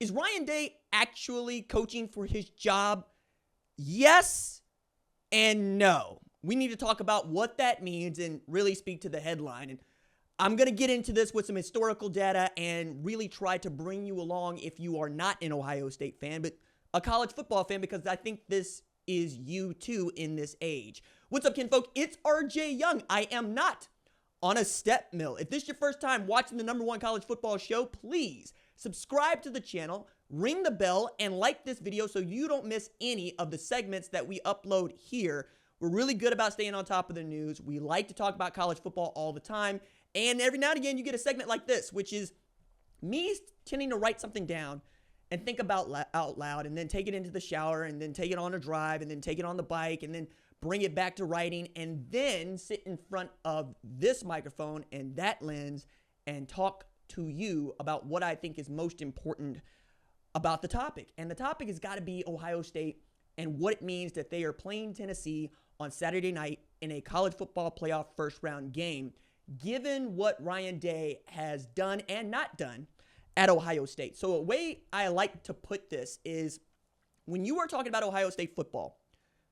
Is Ryan Day actually coaching for his job? Yes and no. We need to talk about what that means and really speak to the headline. And I'm going to get into this with some historical data and really try to bring you along if you are not an Ohio State fan, but a college football fan, because I think this is you too in this age. What's up, kinfolk? It's RJ Young. I am not on a step mill. If this is your first time watching the #1 college football show, please subscribe to the channel, ring the bell, and like this video so you don't miss any of the segments that we upload here. We're really good about staying on top of the news. We like to talk about college football all the time. And every now and again, you get a segment like this, which is me tending to write something down and think about out loud, and then take it into the shower, and then take it on a drive, and then take it on the bike, and then bring it back to writing, and then sit in front of this microphone and that lens and talk to you about what I think is most important about the topic. And the topic has got to be Ohio State and what it means that they are playing Tennessee on Saturday night in a college football playoff first round game, given what Ryan Day has done and not done at Ohio State. So a way I like to put this is, when you are talking about Ohio State football,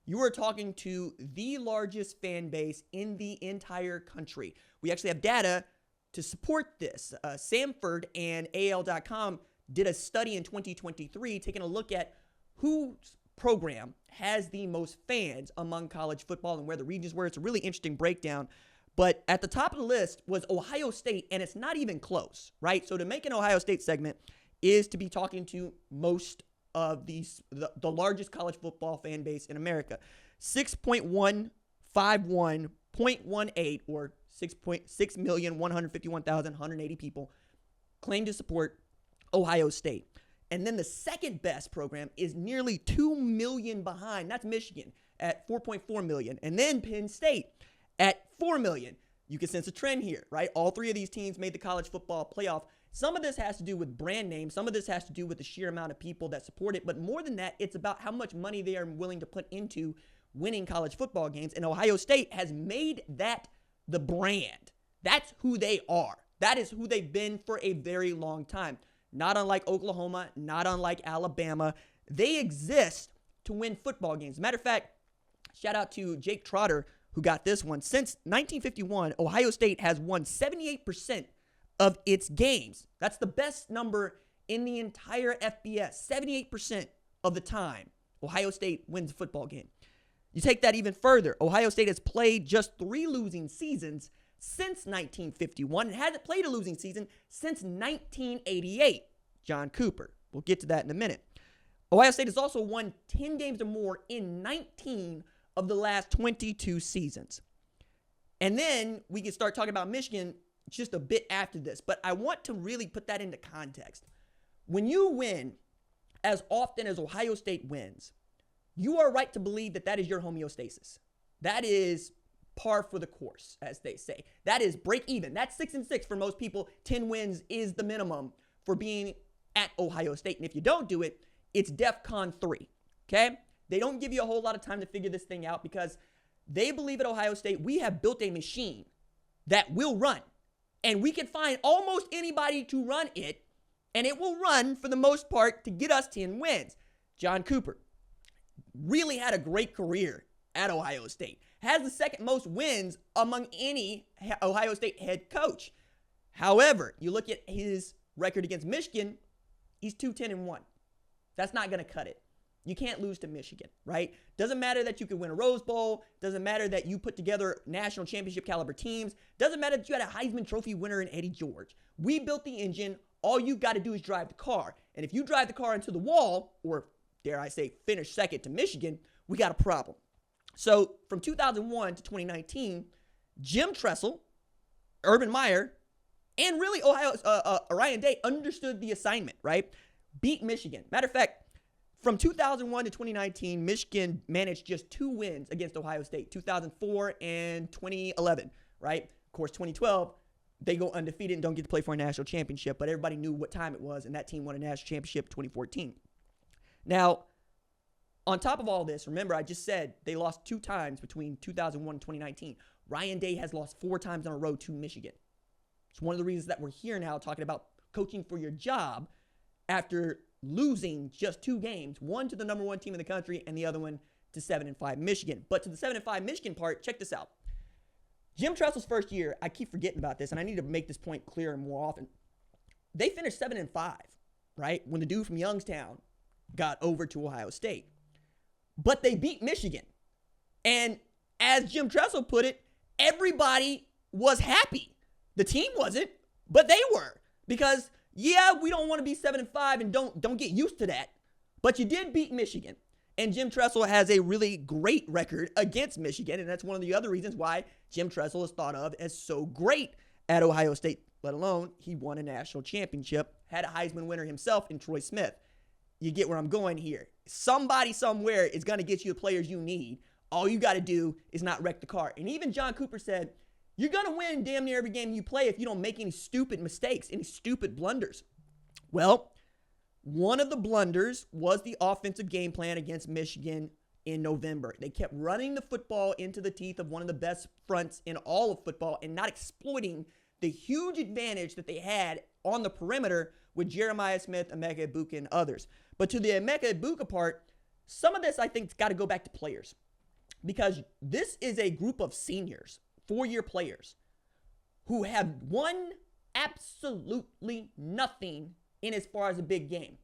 you are talking to the largest fan base in the entire country. We actually have data to support this. Samford and AL.com did a study in 2023 taking a look at whose program has the most fans among college football and where the regions were. It's a really interesting breakdown. But at the top of the list was Ohio State, and it's not even close, right? So to make an Ohio State segment is to be talking to most of the largest college football fan base in America. 6.151.18, or 6,151,180 people claim to support Ohio State. And then the second best program is nearly 2 million behind. That's Michigan at 4.4 million. And then Penn State at 4 million. You can sense a trend here, right? All three of these teams made the college football playoff. Some of this has to do with brand name. Some of this has to do with the sheer amount of people that support it. But more than that, it's about how much money they are willing to put into winning college football games. And Ohio State has made that the brand. That's who they are. That is who they've been for a very long time. Not unlike Oklahoma, not unlike Alabama. They exist to win football games. Matter of fact, shout out to Jake Trotter, who got this one. Since 1951, Ohio State has won 78% of its games. That's the best number in the entire FBS. 78% of the time, Ohio State wins a football game. You take that even further. Ohio State has played just 3 losing seasons since 1951 and hasn't played a losing season since 1988. John Cooper. We'll get to that in a minute. Ohio State has also won 10 games or more in 19 of the last 22 seasons. And then we can start talking about Michigan just a bit after this. But I want to really put that into context. When you win as often as Ohio State wins, you are right to believe that that is your homeostasis. That is par for the course, as they say. That is break even. That's 6-6 for most people. 10 wins is the minimum for being at Ohio State. And if you don't do it, it's DEFCON 3. Okay? They don't give you a whole lot of time to figure this thing out because they believe at Ohio State we have built a machine that will run. And we can find almost anybody to run it, and it will run for the most part to get us 10 wins. John Cooper really had a great career at Ohio State. Has the second most wins among any Ohio State head coach. However, you look at his record against Michigan, he's 2-10-1. That's not going to cut it. You can't lose to Michigan, right? Doesn't matter that you could win a Rose Bowl. Doesn't matter that you put together national championship caliber teams. Doesn't matter that you had a Heisman Trophy winner in Eddie George. We built the engine. All you got to do is drive the car. And if you drive the car into the wall, or dare I say finish second to Michigan, we got a problem. So from 2001 to 2019, Jim Tressel, Urban Meyer, and really Ryan Day understood the assignment, right? Beat Michigan. Matter of fact, from 2001 to 2019, Michigan managed just 2 wins against Ohio State, 2004 and 2011, right? Of course, 2012, they go undefeated and don't get to play for a national championship, but everybody knew what time it was, and that team won a national championship in 2014. Now, on top of all this, remember, I just said they lost 2 times between 2001 and 2019. Ryan Day has lost 4 times in a row to Michigan. It's one of the reasons that we're here now talking about coaching for your job after losing just 2 games, one to the number 1 team in the country and the other one to 7-5 Michigan. But to the 7-5 Michigan part, check this out. Jim Tressel's first year, I keep forgetting about this, and I need to make this point clearer more often. They finished 7-5, right? When the dude from Youngstown got over to Ohio State. But they beat Michigan. And as Jim Tressel put it, everybody was happy. The team wasn't, but they were. Because, yeah, we don't want to be 7-5 and don't get used to that. But you did beat Michigan. And Jim Tressel has a really great record against Michigan. And that's one of the other reasons why Jim Tressel is thought of as so great at Ohio State, let alone he won a national championship, had a Heisman winner himself in Troy Smith. You get where I'm going here. Somebody somewhere is going to get you the players you need. All you got to do is not wreck the car. And even John Cooper said, you're going to win damn near every game you play if you don't make any stupid mistakes, any stupid blunders. Well, one of the blunders was the offensive game plan against Michigan in November. They kept running the football into the teeth of one of the best fronts in all of football and not exploiting the huge advantage that they had on the perimeter with Jeremiah Smith, Emeka Egbuka, and others. But to the Emeka Egbuka part, some of this I think has got to go back to players. Because this is a group of seniors, 4-year players, who have won absolutely nothing in as far as a big game.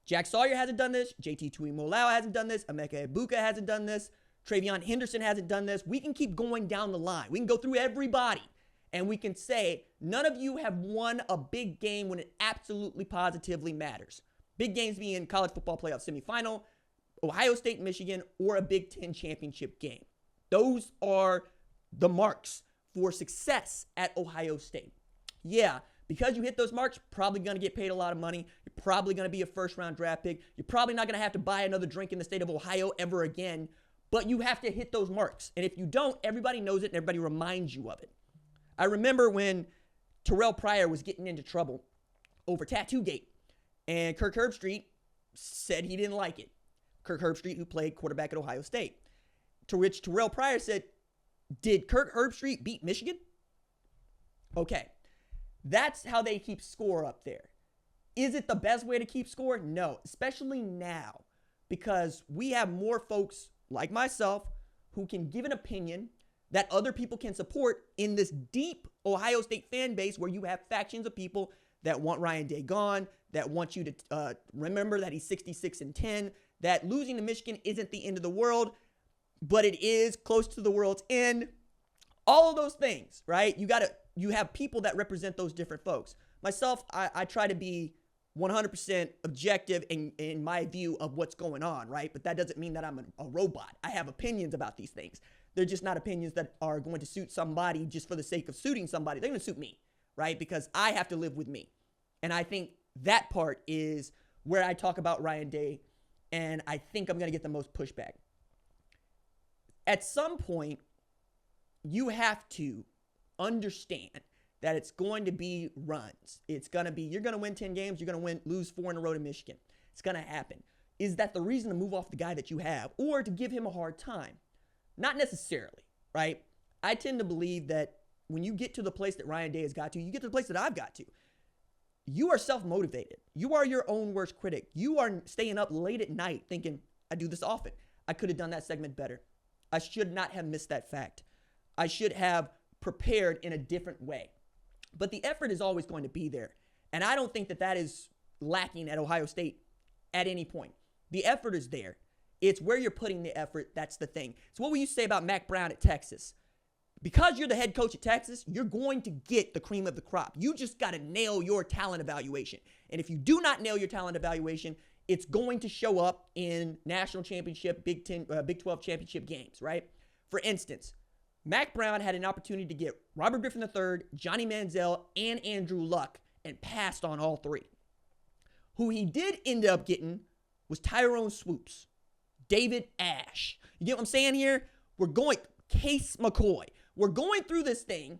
Jack Sawyer hasn't done this. JT Tuimoloau hasn't done this. Emeka Egbuka hasn't done this. Travion Henderson hasn't done this. We can keep going down the line. We can go through everybody, and we can say none of you have won a big game when it absolutely positively matters. Big games being college football playoff semifinal, Ohio State, Michigan, or a Big Ten championship game. Those are the marks for success at Ohio State. Yeah, because you hit those marks, you're probably going to get paid a lot of money. You're probably going to be a first-round draft pick. You're probably not going to have to buy another drink in the state of Ohio ever again, but you have to hit those marks. And if you don't, everybody knows it and everybody reminds you of it. I remember when Terrell Pryor was getting into trouble over Tattoo-Gate, and Kirk Herbstreit said he didn't like it. Kirk Herbstreit, who played quarterback at Ohio State. To which Terrell Pryor said, did Kirk Herbstreit beat Michigan? Okay. That's how they keep score up there. Is it the best way to keep score? No, especially now, because we have more folks like myself who can give an opinion that other people can support in this deep Ohio State fan base where you have factions of people that want Ryan Day gone, that want you to remember that he's 66-10, that losing to Michigan isn't the end of the world, but it is close to the world's end. All of those things, right? You have people that represent those different folks. Myself, I try to be 100% objective in my view of what's going on, right? But that doesn't mean that I'm a robot. I have opinions about these things. They're just not opinions that are going to suit somebody just for the sake of suiting somebody. They're going to suit me, right? Because I have to live with me. And I think that part is where I talk about Ryan Day, and I think I'm going to get the most pushback. At some point, you have to understand that it's going to be runs. It's going to be, you're going to win 10 games, you're going to lose 4 in a row to Michigan. It's going to happen. Is that the reason to move off the guy that you have or to give him a hard time? Not necessarily, right? I tend to believe that when you get to the place that Ryan Day has got to, you get to the place that I've got to. You are self-motivated. You are your own worst critic. You are staying up late at night thinking, I do this often. I could have done that segment better. I should not have missed that fact. I should have prepared in a different way. But the effort is always going to be there. And I don't think that that is lacking at Ohio State at any point. The effort is there. It's where you're putting the effort. That's the thing. So what will you say about Mack Brown at Texas? Because you're the head coach at Texas, you're going to get the cream of the crop. You just got to nail your talent evaluation. And if you do not nail your talent evaluation, it's going to show up in national championship, Big 12 championship games, right? For instance, Mack Brown had an opportunity to get Robert Griffin III, Johnny Manziel, and Andrew Luck and passed on all 3. Who he did end up getting was Tyrone Swoops, David Ash. You get what I'm saying here? We're going, Case McCoy. We're going through this thing,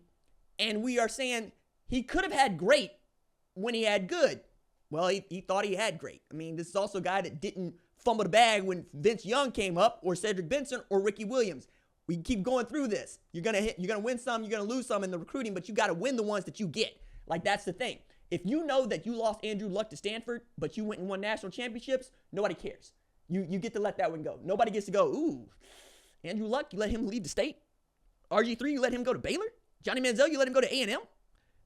and we are saying he could have had great when he had good. Well, he thought he had great. I mean, this is also a guy that didn't fumble the bag when Vince Young came up, or Cedric Benson, or Ricky Williams. We keep going through this. You're gonna win some, you're gonna lose some in the recruiting, but you got to win the ones that you get. Like, that's the thing. If you know that you lost Andrew Luck to Stanford, but you went and won national championships, nobody cares. You get to let that one go. Nobody gets to go, ooh, Andrew Luck, you let him leave the state. RG3, you let him go to Baylor. Johnny Manziel, you let him go to A&M.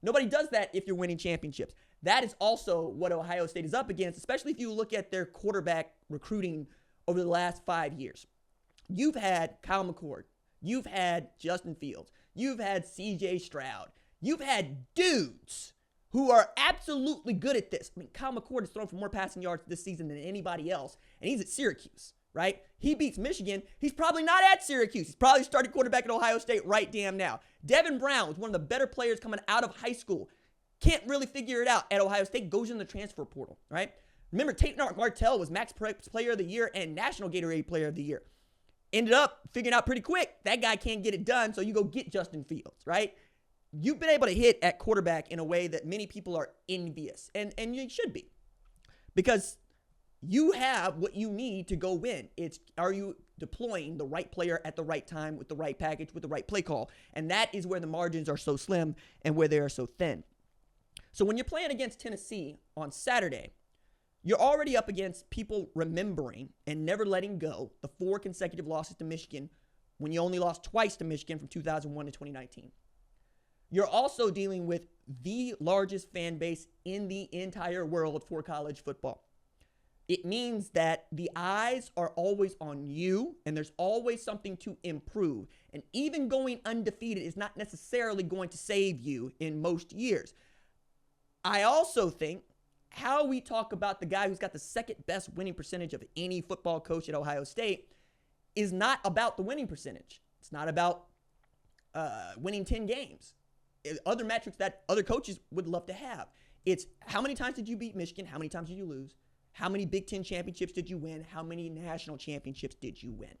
Nobody does that if you're winning championships. That is also what Ohio State is up against, especially if you look at their quarterback recruiting over the last 5 years. You've had Kyle McCord. You've had Justin Fields. You've had CJ Stroud. You've had dudes who are absolutely good at this. I mean, Kyle McCord has thrown for more passing yards this season than anybody else, and he's at Syracuse, right? He beats Michigan. He's probably not at Syracuse. He's probably starting quarterback at Ohio State right damn now. Devin Brown was one of the better players coming out of high school. Can't really figure it out at Ohio State. Goes in the transfer portal, right? Remember, Tate Martell was Max Preps Player of the Year and National Gatorade Player of the Year. Ended up figuring out pretty quick that guy can't get it done, so you go get Justin Fields, right? You've been able to hit at quarterback in a way that many people are envious, and you should be, because you have what you need to go win. It's, are you deploying the right player at the right time with the right package, with the right play call? And that is where the margins are so slim and where they are so thin. So when you're playing against Tennessee on Saturday, you're already up against people remembering and never letting go the 4 consecutive losses to Michigan when you only lost twice to Michigan from 2001 to 2019. You're also dealing with the largest fan base in the entire world for college football. It means that the eyes are always on you, and there's always something to improve. And even going undefeated is not necessarily going to save you in most years. I also think how we talk about the guy who's got the second best winning percentage of any football coach at Ohio State is not about the winning percentage. It's not about winning 10 games. Other metrics that other coaches would love to have. It's how many times did you beat Michigan? How many times did you lose? How many Big Ten championships did you win? How many national championships did you win?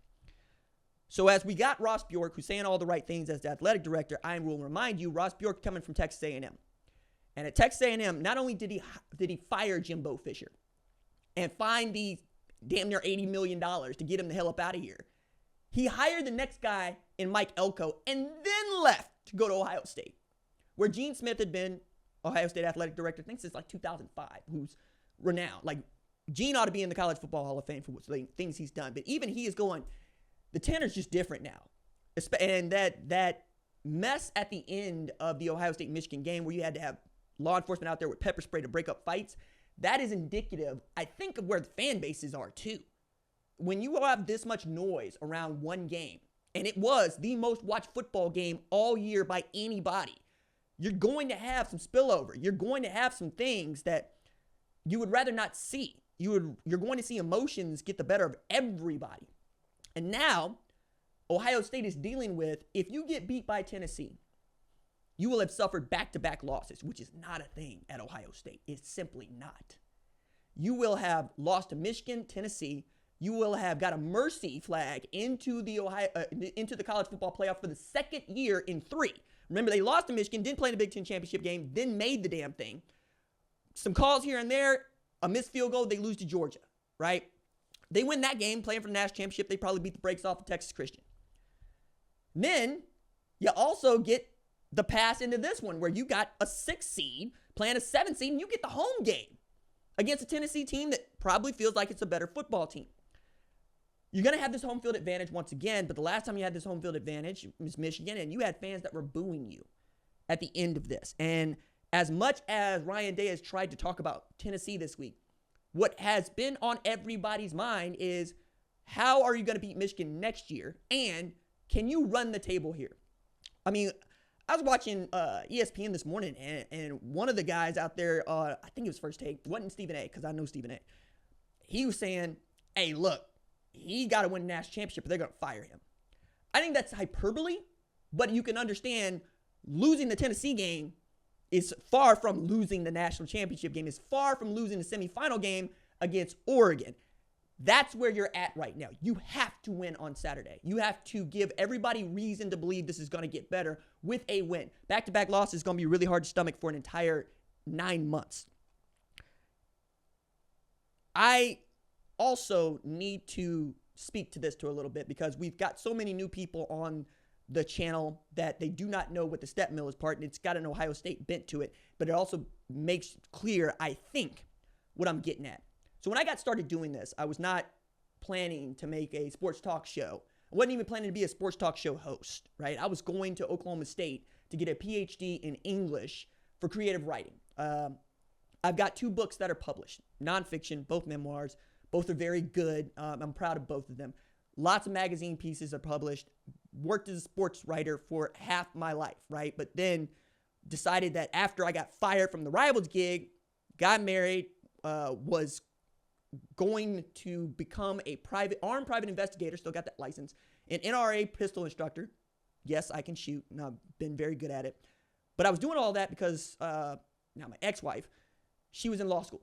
So as we got Ross Bjork, who's saying all the right things as the athletic director, I will remind you, Ross Bjork coming from Texas A&M. And at Texas A&M, not only did he fire Jimbo Fisher and find the damn near $80 million to get him the hell up out of here, he hired the next guy in Mike Elko and then left to go to Ohio State, where Gene Smith had been Ohio State athletic director, I think since like 2005, who's renowned. Like, Gene ought to be in the College Football Hall of Fame for the things he's done. But even he is going, the tenor's just different now. And that mess at the end of the Ohio State-Michigan game where you had to have law enforcement out there with pepper spray to break up fights, that is indicative, I think, of where the fan bases are too. When you have this much noise around one game, and it was the most watched football game all year by anybody, you're going to have some spillover. You're going to have some things that you would rather not see. You're going to see emotions get the better of everybody. And now, Ohio State is dealing with, if you get beat by Tennessee, you will have suffered back-to-back losses, which is not a thing at Ohio State. It's simply not. You will have lost to Michigan, Tennessee. You will have got a mercy flag into the college football playoff for the second year in 3. Remember, they lost to Michigan, didn't play in the Big Ten championship game, then made the damn thing. Some calls here and there, a missed field goal, they lose to Georgia, right? They win that game, playing for the national championship. They probably beat the brakes off of Texas Christian. Then you also get the pass into this one where you got a 6 seed playing a 7 seed, and you get the home game against a Tennessee team that probably feels like it's a better football team. You're going to have this home field advantage once again, but the last time you had this home field advantage was Michigan, and you had fans that were booing you at the end of this. And as much as Ryan Day has tried to talk about Tennessee this week, what has been on everybody's mind is, how are you going to beat Michigan next year? And can you run the table here? I mean, I was watching ESPN this morning, and one of the guys out there, I think it was First Take, wasn't Stephen A, because I know Stephen A. He was saying, hey, look, he got to win a national championship or they're going to fire him. I think that's hyperbole, but you can understand losing the Tennessee game is far from losing the national championship game, is far from losing the semifinal game against Oregon. That's where you're at right now. You have to win on Saturday. You have to give everybody reason to believe this is going to get better with a win. Back-to-back losses is going to be really hard to stomach for an entire 9 months. I also need to speak to this to a little bit because we've got so many new people on the channel that they do not know what the step mill is part, and it's got an Ohio State bent to it, but it also makes clear, I think, what I'm getting at. So when I got started doing this, I was not planning to make a sports talk show. I wasn't even planning to be a sports talk show host, right? I was going to Oklahoma State to get a PhD in English for creative writing. I've got 2 books that are published, nonfiction, both memoirs. Both are very good. I'm proud of both of them. Lots of magazine pieces are published. Worked as a sports writer for half my life, right? But then decided that after I got fired from the Rivals gig, got married, was going to become a armed private investigator, still got that license, an NRA pistol instructor. Yes, I can shoot, and I've been very good at it. But I was doing all that because now my ex-wife, she was in law school.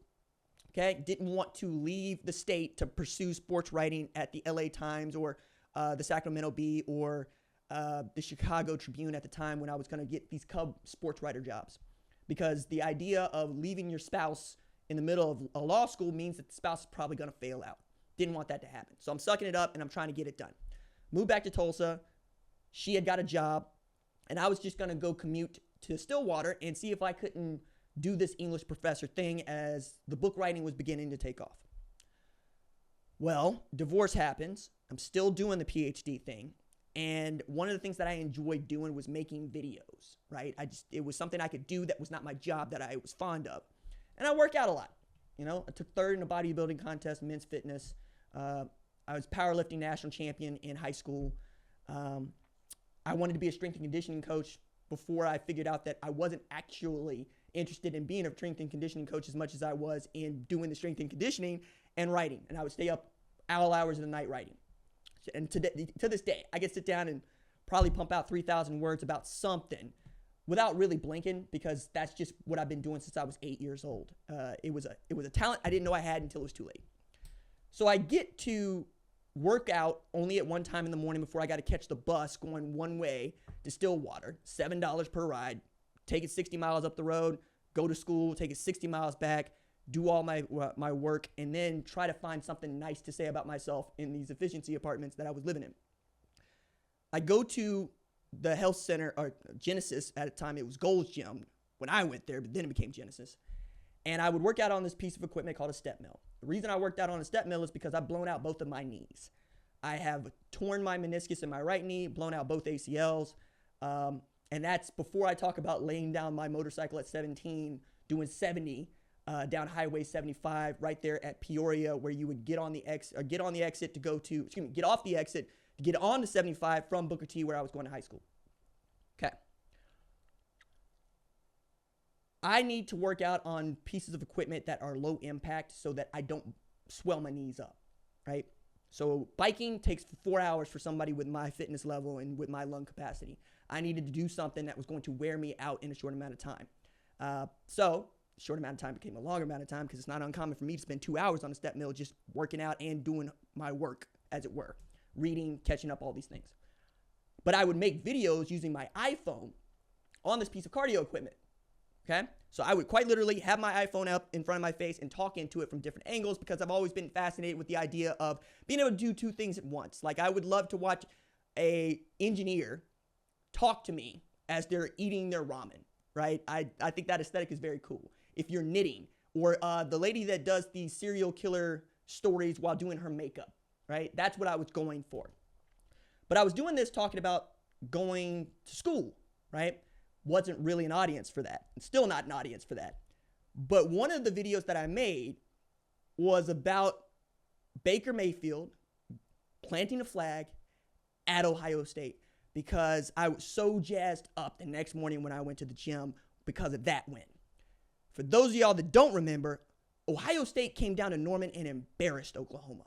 Okay, didn't want to leave the state to pursue sports writing at the LA Times or the Sacramento Bee or the Chicago Tribune at the time when I was going to get these Cub sports writer jobs. Because the idea of leaving your spouse in the middle of a law school means that the spouse is probably going to fail out. Didn't want that to happen. So I'm sucking it up and I'm trying to get it done. Moved back to Tulsa. She had got a job and I was just going to go commute to Stillwater and see if I couldn't do this English professor thing as the book writing was beginning to take off. Well, divorce happens. I'm still doing the PhD thing. And one of the things that I enjoyed doing was making videos, right? It was something I could do that was not my job that I was fond of. And I work out a lot. You know, I took third in a bodybuilding contest, men's fitness. I was powerlifting national champion in high school. I wanted to be a strength and conditioning coach before I figured out that I wasn't actually interested in being a strength and conditioning coach as much as I was in doing the strength and conditioning and writing. And I would stay up all hours of the night writing. And to this day, I could sit down and probably pump out 3,000 words about something without really blinking, because that's just what I've been doing since I was 8 years old. It was a talent I didn't know I had until it was too late. So I get to work out only at one time in the morning before I got to catch the bus going one way to Stillwater, $7 per ride, take it 60 miles up the road, go to school, take it 60 miles back, do all my work, and then try to find something nice to say about myself in these efficiency apartments that I was living in. I go to the health center, or Genesis at the time. It was Gold's Gym when I went there, but then it became Genesis. And I would work out on this piece of equipment called a step mill. The reason I worked out on a step mill is because I've blown out both of my knees. I have torn my meniscus in my right knee, blown out both ACLs. And that's before I talk about laying down my motorcycle at 17, doing 70 down Highway 75 right there at Peoria, where you would get on the exit to go to, get off the exit to get on to 75 from Booker T, where I was going to high school. Okay. I need to work out on pieces of equipment that are low impact so that I don't swell my knees up, right? So biking takes 4 hours for somebody with my fitness level and with my lung capacity. I needed to do something that was going to wear me out in a short amount of time. So a short amount of time became a longer amount of time, because it's not uncommon for me to spend 2 hours on a step mill just working out and doing my work, as it were, reading, catching up, all these things. But I would make videos using my iPhone on this piece of cardio equipment. Okay, so I would quite literally have my iPhone up in front of my face and talk into it from different angles, because I've always been fascinated with the idea of being able to do 2 things at once. Like, I would love to watch a engineer talk to me as they're eating their ramen, right? I think that aesthetic is very cool. If you're knitting, or the lady that does these serial killer stories while doing her makeup, right? That's what I was going for. But I was doing this talking about going to school, right? Wasn't really an audience for that. And still not an audience for that. But one of the videos that I made was about Baker Mayfield planting a flag at Ohio State, because I was so jazzed up the next morning when I went to the gym because of that win. For those of y'all that don't remember, Ohio State came down to Norman and embarrassed Oklahoma.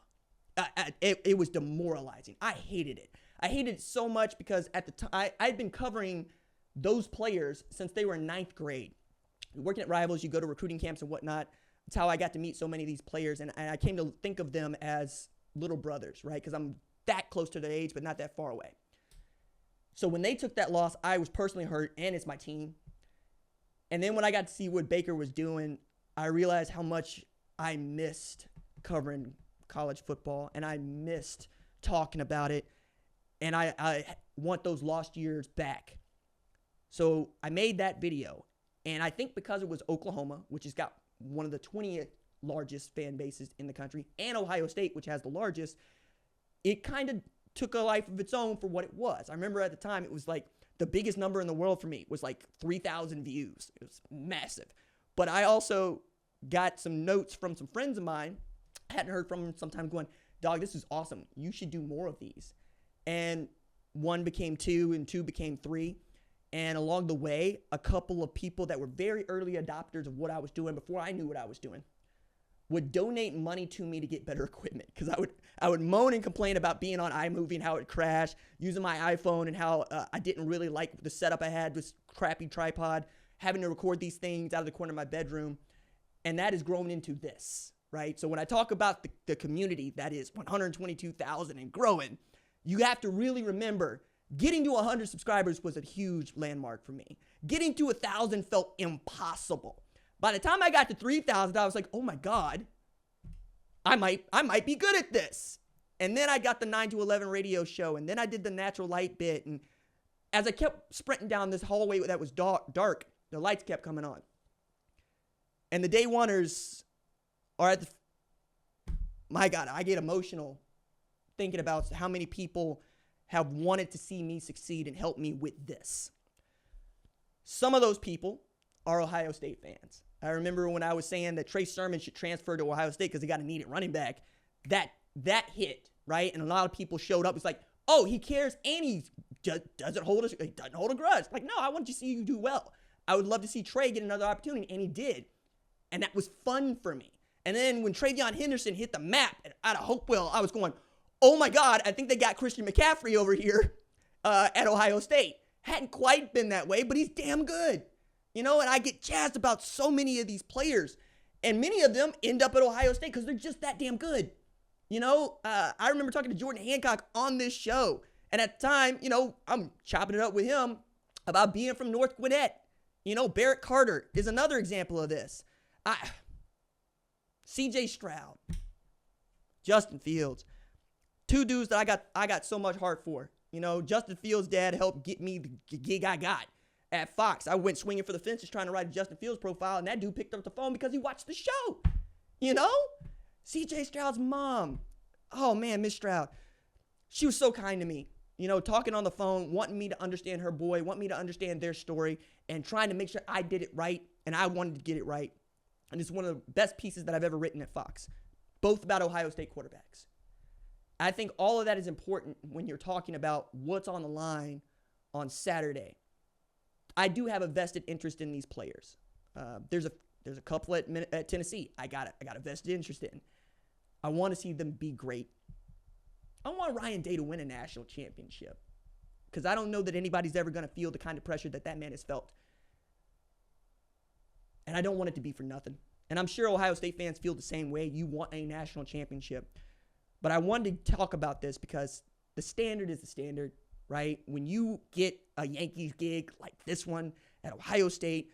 It was demoralizing. I hated it. I hated it so much because at the time I'd been covering those players since they were in 9th grade. Working at Rivals, you go to recruiting camps and whatnot. That's how I got to meet so many of these players, and I came to think of them as little brothers, right? Because I'm that close to their age, but not that far away. So when they took that loss, I was personally hurt, and it's my team. And then when I got to see what Baker was doing, I realized how much I missed covering college football, and I missed talking about it. And I want those lost years back. So I made that video. And I think because it was Oklahoma, which has got one of the 20th largest fan bases in the country, and Ohio State, which has the largest, it kind of took a life of its own for what it was. I remember at the time it was like the biggest number in the world for me was like 3,000 views. It was massive. But I also got some notes from some friends of mine, hadn't heard from them sometime, going, dog, this is awesome. You should do more of these. And one became two, and two became three. And along the way, a couple of people that were very early adopters of what I was doing before I knew what I was doing would donate money to me to get better equipment. Because I would moan and complain about being on iMovie and how it crashed, using my iPhone and how I didn't really like the setup I had, this crappy tripod, having to record these things out of the corner of my bedroom. And that has grown into this, right? So when I talk about the community that is 122,000 and growing, you have to really remember getting to 100 subscribers was a huge landmark for me. Getting to 1,000 felt impossible. By the time I got to 3,000, I was like, oh my God, I might be good at this. And then I got the 9 to 11 radio show, and then I did the natural light bit. And as I kept sprinting down this hallway that was dark, the lights kept coming on. And the day oneers are at the, my God, I get emotional thinking about how many people have wanted to see me succeed and help me with this. Some of those people are Ohio State fans. I remember when I was saying that Trey Sermon should transfer to Ohio State because they got a needed running back. That hit, right? And a lot of people showed up. It's like, oh, he cares and he doesn't hold a grudge. Like, no, I want to see you do well. I would love to see Trey get another opportunity, and he did. And that was fun for me. And then when Travion Henderson hit the map out of Hopewell, I was going, oh my God, I think they got Christian McCaffrey over here at Ohio State. Hadn't quite been that way, but he's damn good. You know, and I get jazzed about so many of these players. And many of them end up at Ohio State because they're just that damn good. You know, I remember talking to Jordan Hancock on this show. And at the time, you know, I'm chopping it up with him about being from North Gwinnett. You know, Barrett Carter is another example of this. C.J. Stroud, Justin Fields, two dudes that I got so much heart for. You know, Justin Fields' dad helped get me the gig I got at Fox. I went swinging for the fences trying to write a Justin Fields profile, and that dude picked up the phone because he watched the show. You know? C.J. Stroud's mom. Oh, man, Miss Stroud. She was so kind to me. You know, talking on the phone, wanting me to understand her boy, wanting me to understand their story, and trying to make sure I did it right, and I wanted to get it right. And it's one of the best pieces that I've ever written at Fox, both about Ohio State quarterbacks. I think all of that is important when you're talking about what's on the line on Saturday. I do have a vested interest in these players. There's a couple at Tennessee I got a vested interest in. I want to see them be great. I want Ryan Day to win a national championship because I don't know that anybody's ever going to feel the kind of pressure that man has felt. And I don't want it to be for nothing. And I'm sure Ohio State fans feel the same way. You want a national championship. But I wanted to talk about this because the standard is the standard, right? When you get a Yankees gig like this one at Ohio State,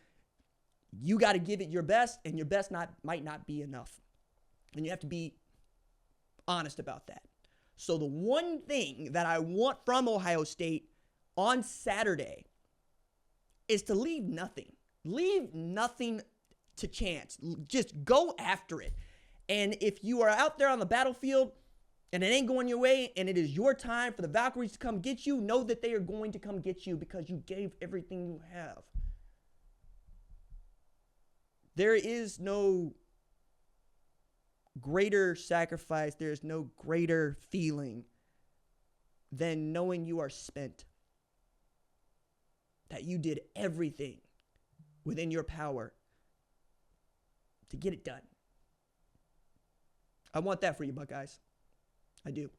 you got to give it your best, and your best might not be enough. And you have to be honest about that. So the one thing that I want from Ohio State on Saturday is to leave nothing. Leave nothing to chance. Just go after it. And if you are out there on the battlefield and it ain't going your way and it is your time for the Valkyries to come get you, know that they are going to come get you because you gave everything you have. There is no greater sacrifice, there is no greater feeling than knowing you are spent. That you did everything within your power to get it done. I want that for you, Buckeyes. I do.